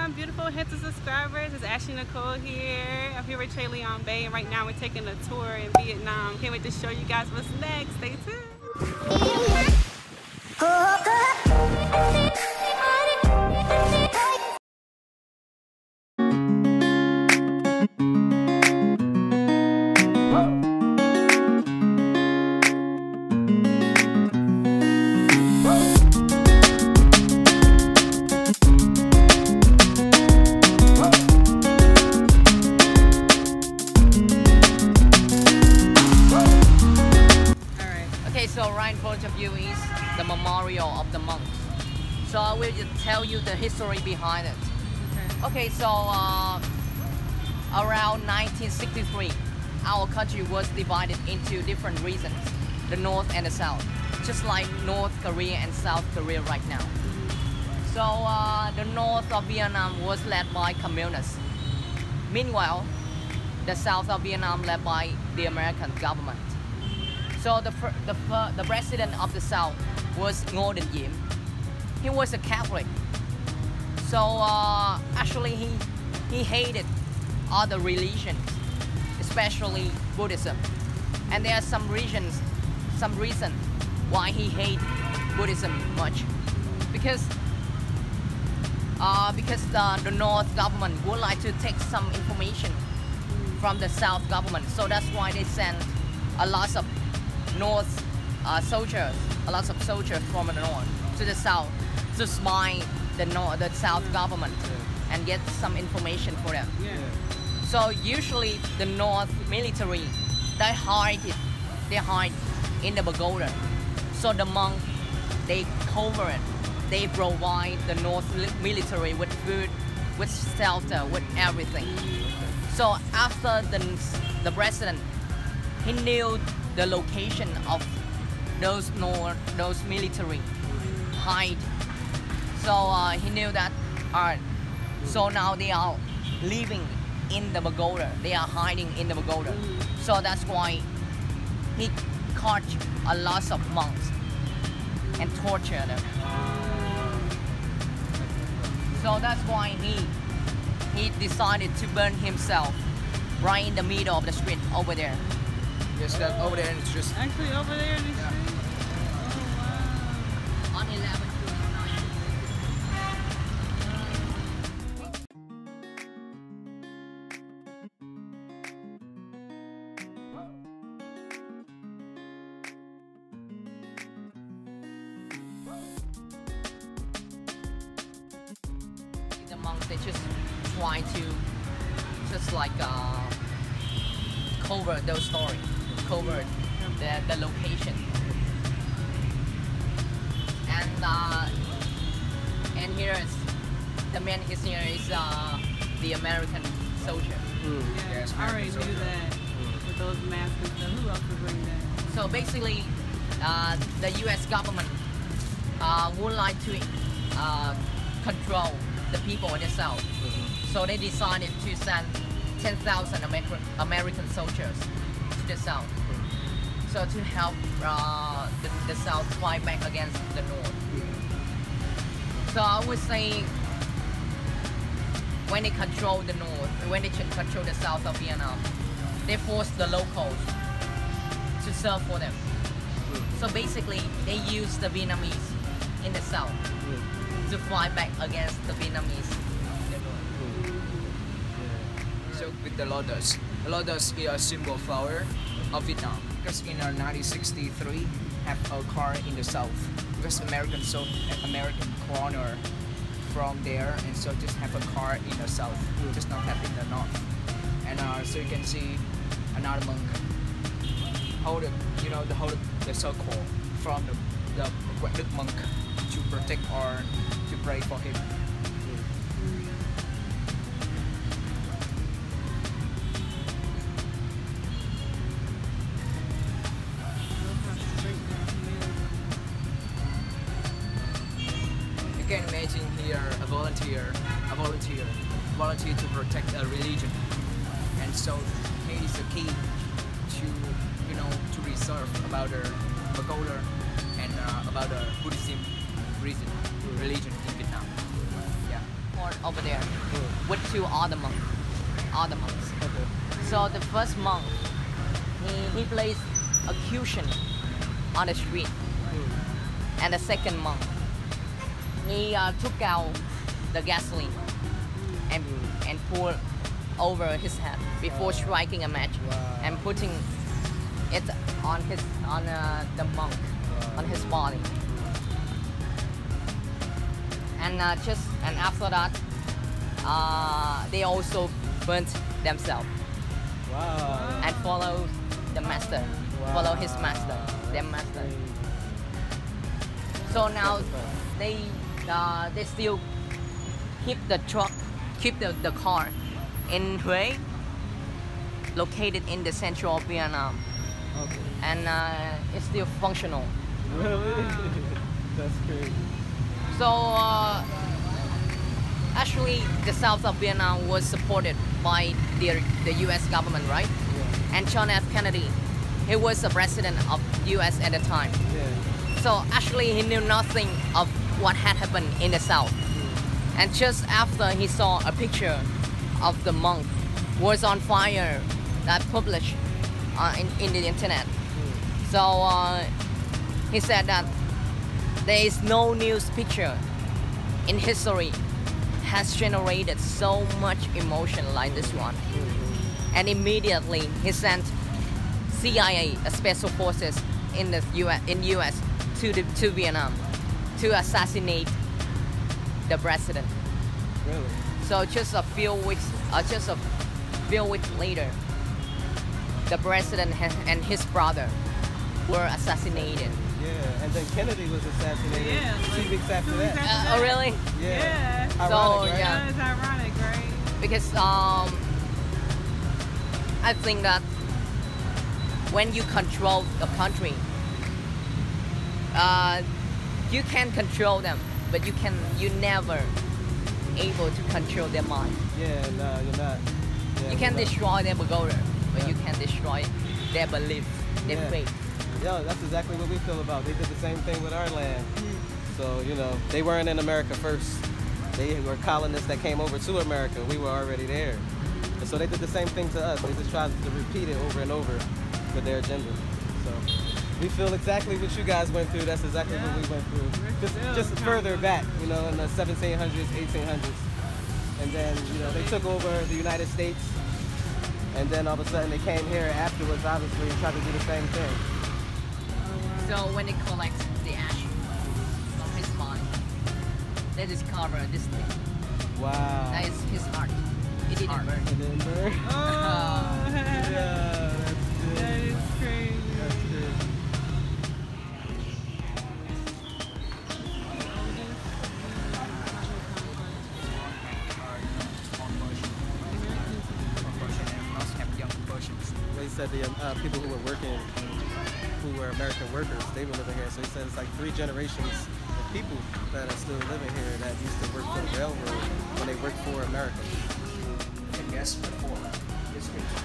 on, beautiful hits and subscribers. It's Ashley Nicole here. I'm here with Trey Leon Bay, and right now we're taking a tour in Vietnam. Can't wait to show you guys what's next. Stay tuned. So right in front of you is the memorial of the monks. So I will just tell you the history behind it. Okay, so around 1963, our country was divided into different regions, the North and the South, just like North Korea and South Korea right now. So the North of Vietnam was led by communists. Meanwhile, the South of Vietnam led by the American government. So the president of the South was Ngo Dinh Diem. He was a Catholic. So actually he hated other religions, especially Buddhism. And there are some reason why he hated Buddhism much. Because the North government would like to take some information from the South government. So that's why they sent a lot of soldiers from the North to the South to spy the South government and get some information for them. So usually the North military, they hide in the pagoda. So the monk, they cover it. They provide the North military with food, with shelter, with everything. So after the president, he knew the location of those military hide. So he knew that, alright, so now they are living in the pagoda. They are hiding in the pagoda. So that's why he caught a lot of monks and tortured them. So that's why he decided to burn himself right in the middle of the street over there. Yes, that over there, and it's just Actually, over there in the street. Oh wow. On 11 the monks, they just try to cover those stories, cover the location, and here is the man here is the American soldier. Yes, I already knew that with those masks and stuff. Who else would bring that? So basically, the U.S. government would like to control the people in the South. So they decided to send 10,000 American soldiers to the South. So to help the South fight back against the North. So I would say when they control the North, when they control the South of Vietnam, they force the locals to serve for them. So basically, they use the Vietnamese in the South to fight back against the Vietnamese in the North. so with the lotus. The lotus is a symbol flower of Vietnam. Because in 1963, have a car in the South. Because American colonial from there, and so just have a car in the South, just not have in the North. And so you can see another monk hold the circle from the Quang monk to protect or to pray for him. You can imagine here a volunteer to protect a religion, and so he is the key to to research about the pagoda and about the Buddhism religion in Vietnam. Yeah. over there with 2 other monks. Okay. So the first monk, he placed a cushion on the street, and the second monk, he took out the gasoline and poured over his head before striking a match and putting it on the monk on his body. And after that, they also burnt themselves. Wow. And follow the master, follow his master, their master. So now they still keep the truck, keep the car in Hue, located in the central of Vietnam, Okay. and it's still functional. Really? That's crazy. So actually, the south of Vietnam was supported by the U.S. government, right? Yeah. And John F. Kennedy, he was the president of U.S. at the time. Yeah. So actually, he knew nothing of what had happened in the south. And just after he saw a picture of the monk was on fire that published in the internet. So he said that there is no news picture in history has generated so much emotion like this one. And immediately he sent CIA, special forces in the US to Vietnam to assassinate the president. Really? So just a few weeks later, the president and his brother were assassinated. Yeah, and then Kennedy was assassinated Yeah, 2 weeks after that. Oh really? Yeah. Yeah. Ironic, So, right? yeah. It's ironic, right? Because I think that when you control a country, you can control them, but you never able to control their mind. Yeah, no, you're not. Yeah, You can you're not. destroy their pagoda, but Yeah. you can destroy their belief, their Yeah. faith. Yeah, that's exactly what we feel about. They did the same thing with our land. So, you know, they weren't in America first. They were colonists that came over to America. We were already there. And so they did the same thing to us. They just tried to repeat it over and over with their agenda. So we feel exactly what you guys went through. That's exactly what we went through. Just further back, you know, in the 1700s, 1800s. And then, you know, they took over the United States. And then all of a sudden they came here afterwards, obviously, and tried to do the same thing. So when they collect the ash from his body, they discover this thing. Wow. That is his heart. It didn't Heart. burn. It didn't burn. Oh, Yeah, that's good. that is crazy. That's good. They said the people who were working, who were American workers, they were living here. So he said it's like 3 generations of people that are still living here that used to work for the railroad when they worked for America. And guess before this picture.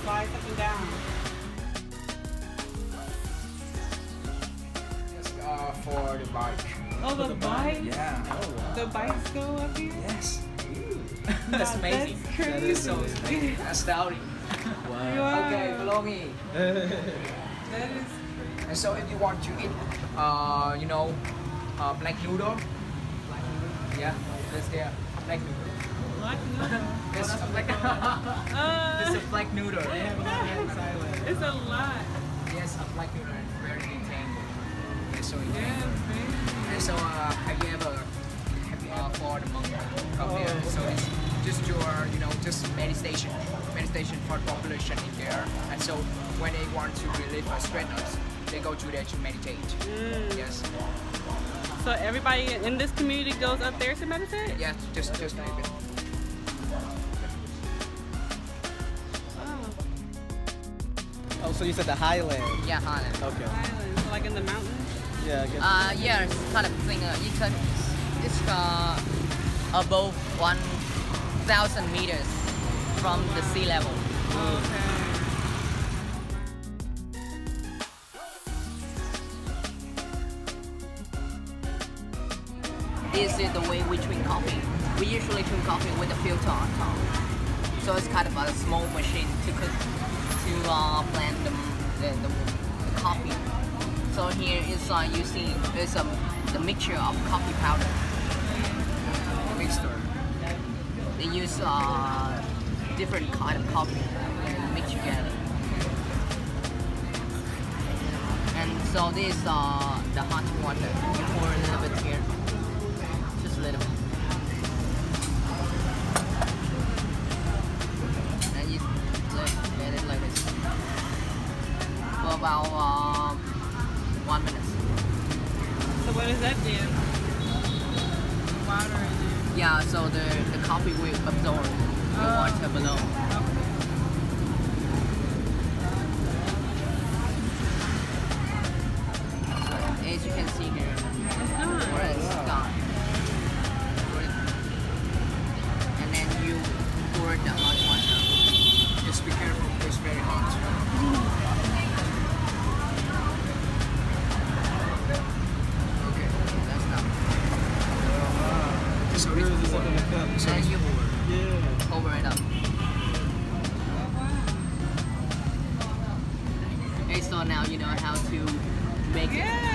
Slide something down. Yes, for the bike. Oh, the bikes? Yeah. The bikes go up here? Yes. That's amazing. That's crazy. It's so astounding. Wow. Okay, follow me. That is crazy. And so if you want to eat, you know, black noodle. Yeah, that's there. Black noodle. Black noodle. It's a black. It's a black noodle. It's a lot. Yes, a black noodle is very entangled. It's so Yeah, entangled. crazy. And so, have you ever for the monk come there? So it's just your, you know, just meditation for the population in there. And so when they want to relieve stress, they go to there to meditate. Yes. So everybody in this community goes up there to meditate? Yeah, just a little bit. Oh, Oh, so you said the highland. Yeah, Highland. Okay. islands. So like in the mountains? Yeah, I guess. Yeah, it's kind of thing. It's above 1,000 meters from the sea level. Okay. This is the way we drink coffee. usually drink coffee with a filter on top. So it's kind of a small machine to cook, to blend the coffee. So here is you see there's the mixture of coffee powder. Mixture. They use different kind of coffee mixed together. And so this is the hot water. You pour a little bit here, just a little bit. And you let it like this for about 1 minute. So what does that do? Water in there. Yeah, so the coffee will absorb the water below. As you can see here, where it's gone. And then you pour the hot water. Just be careful, it's very hot. Okay, That's not. so Where is it's this up in the cup? Then you Yeah. cover it up. Okay, so now you know how to make it. Yeah.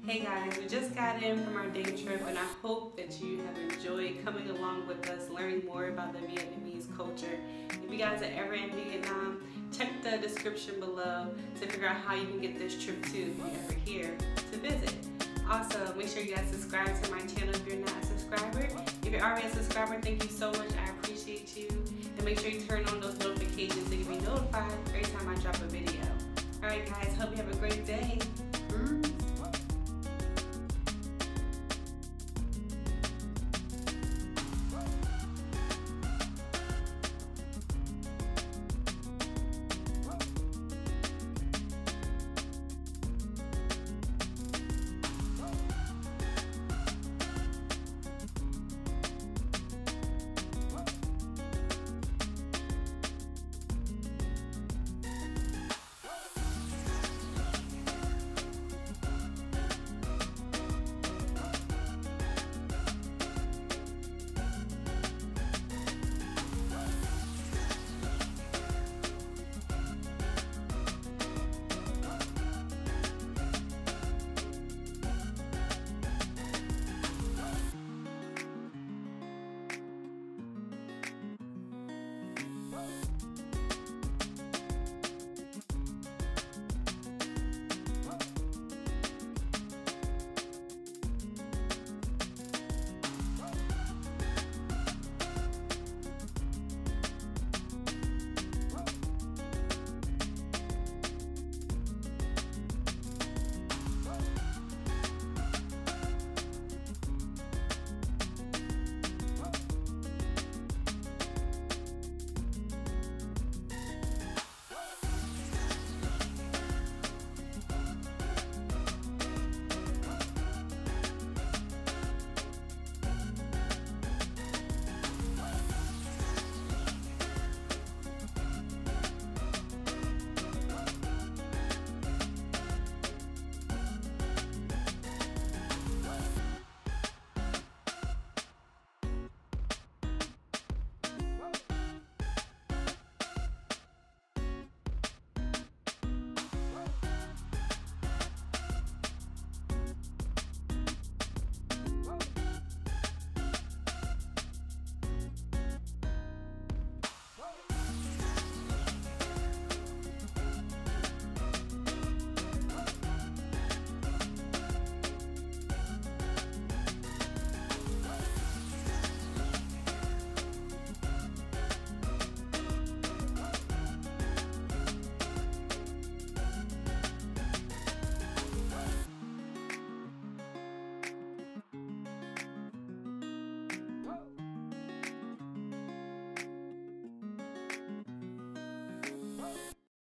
Hey guys, we just got in from our day trip and I hope that you have enjoyed coming along with us, learning more about the Vietnamese culture. If you guys are ever in Vietnam, check the description below to figure out how you can get this trip too if you're ever here to visit. Also, make sure you guys subscribe to my channel if you're not a subscriber. If you're already a subscriber, thank you so much. I appreciate you. And make sure you turn on those notifications so you'll be notified every time I drop a video. Alright guys, hope you have a great